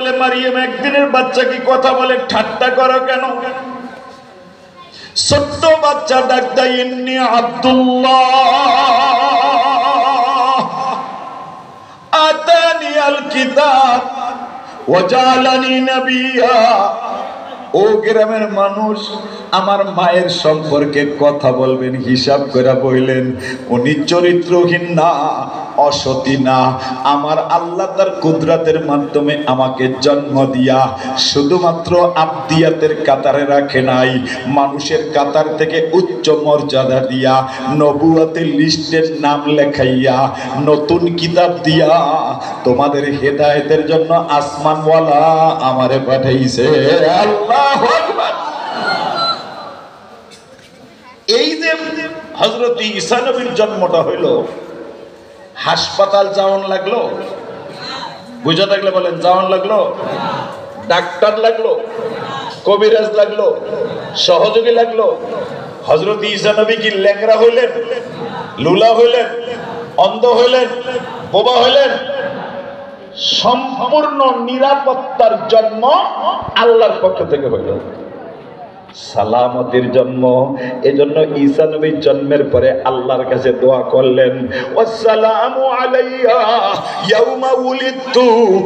বলে, মারিয়াম একদিনের বাচ্চা কি কথা বলে, ঠাট্টা করো কেন? ছোট্ট বাচ্চা ডাক দেয়, ইন্নী আব্দুল্লাহ আতানি আল কিতাব ওয়া জাআলানি নাবিয়্যা। ও গ্রামের মানুষ, আমার মায়ের সম্পর্কে কথা বলবেন, হিসাব করে বললেন উনি চরিত্রহীন না, অসতী না। আমার আল্লাহ তার কুদরতের মাধ্যমে আমাকে জন্ম দিয়া শুধুমাত্র আবদিয়াতের কাতারে রাখে নাই, মানুষের কাতার থেকে উচ্চ মর্যাদা দিয়া নবুয়তের লিস্টের নাম লেখাইয়া নতুন কিতাব দিয়া তোমাদের হেদায়েতের জন্য আসমানওয়ালা আমারে পাঠাইছে। আল্লাহু আকবার। এই যে হযরত ঈসা নবীর জন্মটা হইল, হাসপাতাল যাওয়ান লাগলো, বুঝা থাকলে বলেন যাওয়ান লাগলো, ডাক্তার লাগলো, কবিরাজ লাগলো, সহযোগী লাগলো। হযরত ঈসা নবী কি ল্যাংড়া হইলেন, লুলা হইলেন, অন্ধ হইলেন, বোবা হইলেন? সম্পূর্ণ নিরাপত্তার জন্ম আল্লাহর পক্ষ থেকে হইল, সালামতের জন্ম। এজন্য ঈসা নবীর জন্মের পরে আল্লাহর কাছে দোয়া করলেন, ওয়াসসালামু আলাইয়া ইয়াউমা উলিদতু